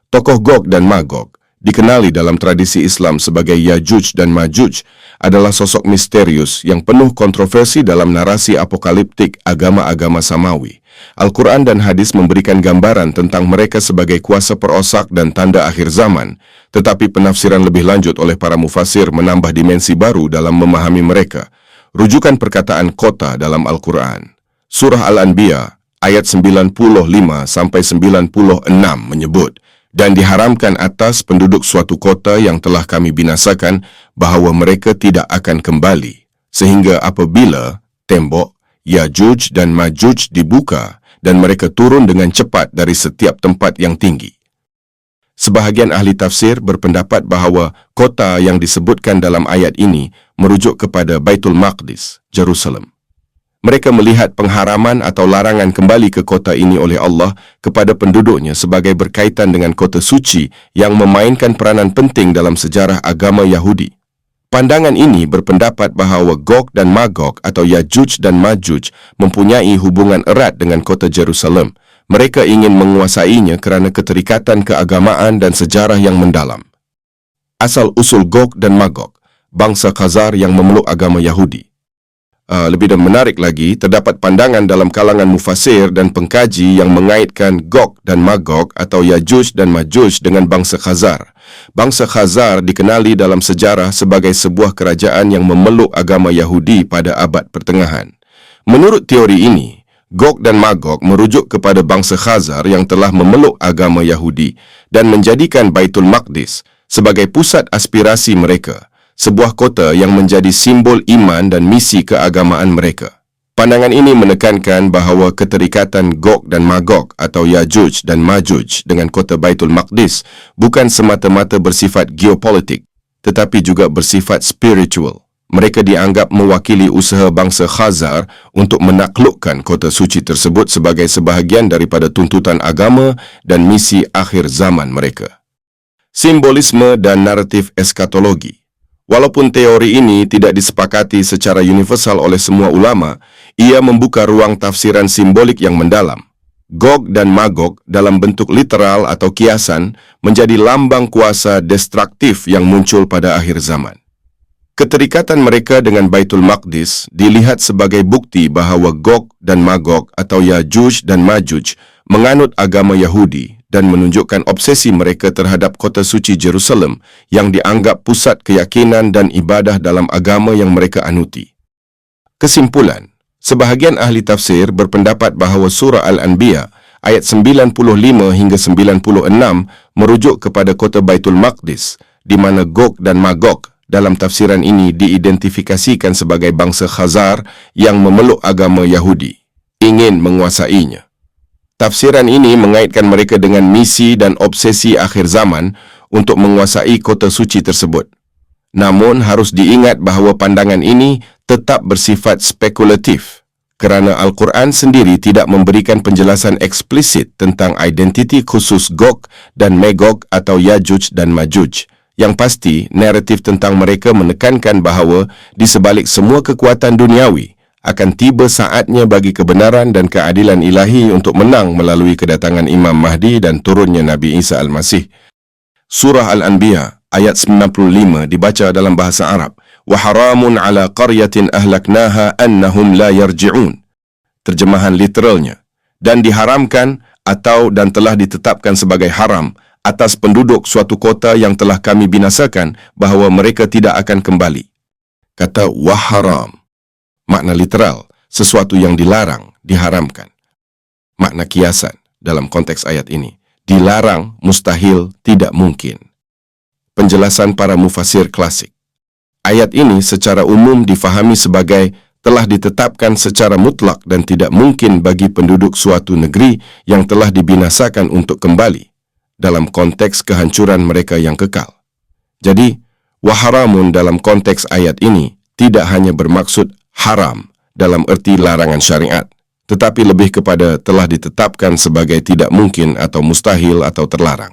Tokoh Gog dan Magog, dikenali dalam tradisi Islam sebagai Yajuj dan Majuj, adalah sosok misterius yang penuh kontroversi dalam narasi apokaliptik agama-agama samawi. Al-Quran dan hadis memberikan gambaran tentang mereka sebagai kuasa perosak dan tanda akhir zaman, tetapi penafsiran lebih lanjut oleh para mufasir menambah dimensi baru dalam memahami mereka. Rujukan perkataan kota dalam Al-Quran. Surah Al-Anbiya, ayat 95-96 menyebut, dan diharamkan atas penduduk suatu kota yang telah kami binasakan bahawa mereka tidak akan kembali, sehingga apabila tembok Yajuj dan Majuj dibuka dan mereka turun dengan cepat dari setiap tempat yang tinggi. Sebahagian ahli tafsir berpendapat bahawa kota yang disebutkan dalam ayat ini merujuk kepada Baitul Maqdis, Jerusalem. Mereka melihat pengharaman atau larangan kembali ke kota ini oleh Allah kepada penduduknya sebagai berkaitan dengan kota suci yang memainkan peranan penting dalam sejarah agama Yahudi. Pandangan ini berpendapat bahawa Gog dan Magog atau Yajuj dan Majuj mempunyai hubungan erat dengan kota Jerusalem. Mereka ingin menguasainya kerana keterikatan keagamaan dan sejarah yang mendalam. Asal-usul Gog dan Magog, bangsa Khazar yang memeluk agama Yahudi. Lebih dan menarik lagi, terdapat pandangan dalam kalangan mufasir dan pengkaji yang mengaitkan Gog dan Magog atau Yajuj dan Majuj dengan bangsa Khazar. Bangsa Khazar dikenali dalam sejarah sebagai sebuah kerajaan yang memeluk agama Yahudi pada abad pertengahan. Menurut teori ini, Gog dan Magog merujuk kepada bangsa Khazar yang telah memeluk agama Yahudi dan menjadikan Baitul Maqdis sebagai pusat aspirasi mereka, sebuah kota yang menjadi simbol iman dan misi keagamaan mereka. Pandangan ini menekankan bahawa keterikatan Gog dan Magog atau Yajuj dan Majuj dengan kota Baitul Maqdis bukan semata-mata bersifat geopolitik, tetapi juga bersifat spiritual. Mereka dianggap mewakili usaha bangsa Khazar untuk menaklukkan kota suci tersebut sebagai sebahagian daripada tuntutan agama dan misi akhir zaman mereka. Simbolisme dan naratif eskatologi. Walaupun teori ini tidak disepakati secara universal oleh semua ulama, ia membuka ruang tafsiran simbolik yang mendalam. Gog dan Magog dalam bentuk literal atau kiasan menjadi lambang kuasa destruktif yang muncul pada akhir zaman. Keterikatan mereka dengan Baitul Maqdis dilihat sebagai bukti bahawa Gog dan Magog atau Yajuj dan Majuj menganut agama Yahudi dan menunjukkan obsesi mereka terhadap kota suci Jerusalem yang dianggap pusat keyakinan dan ibadah dalam agama yang mereka anuti. Kesimpulan, sebahagian ahli tafsir berpendapat bahawa surah Al-Anbiya ayat 95 hingga 96 merujuk kepada kota Baitul Maqdis, di mana Gog dan Magog dalam tafsiran ini diidentifikasikan sebagai bangsa Khazar yang memeluk agama Yahudi, ingin menguasainya. Tafsiran ini mengaitkan mereka dengan misi dan obsesi akhir zaman untuk menguasai kota suci tersebut. Namun harus diingat bahawa pandangan ini tetap bersifat spekulatif, kerana Al-Quran sendiri tidak memberikan penjelasan eksplisit tentang identiti khusus Gog dan Magog atau Yajuj dan Majuj. Yang pasti, naratif tentang mereka menekankan bahawa di sebalik semua kekuatan duniawi, akan tiba saatnya bagi kebenaran dan keadilan ilahi untuk menang melalui kedatangan Imam Mahdi dan turunnya Nabi Isa Al-Masih. Surah Al-Anbiya ayat 95 dibaca dalam bahasa Arab. وَحَرَامٌ عَلَى قَرْيَةٍ أَهْلَكْنَاهَا أَنَّهُمْ لَا يَرْجِعُونَ. Terjemahan literalnya, dan diharamkan atau dan telah ditetapkan sebagai haram atas penduduk suatu kota yang telah kami binasakan bahawa mereka tidak akan kembali. Kata waharam, makna literal, sesuatu yang dilarang, diharamkan. Makna kiasan dalam konteks ayat ini, dilarang, mustahil, tidak mungkin. Penjelasan para mufasir klasik. Ayat ini secara umum difahami sebagai telah ditetapkan secara mutlak dan tidak mungkin bagi penduduk suatu negeri yang telah dibinasakan untuk kembali dalam konteks kehancuran mereka yang kekal. Jadi, waharamun dalam konteks ayat ini tidak hanya bermaksud haram dalam erti larangan syariat, tetapi lebih kepada telah ditetapkan sebagai tidak mungkin atau mustahil atau terlarang.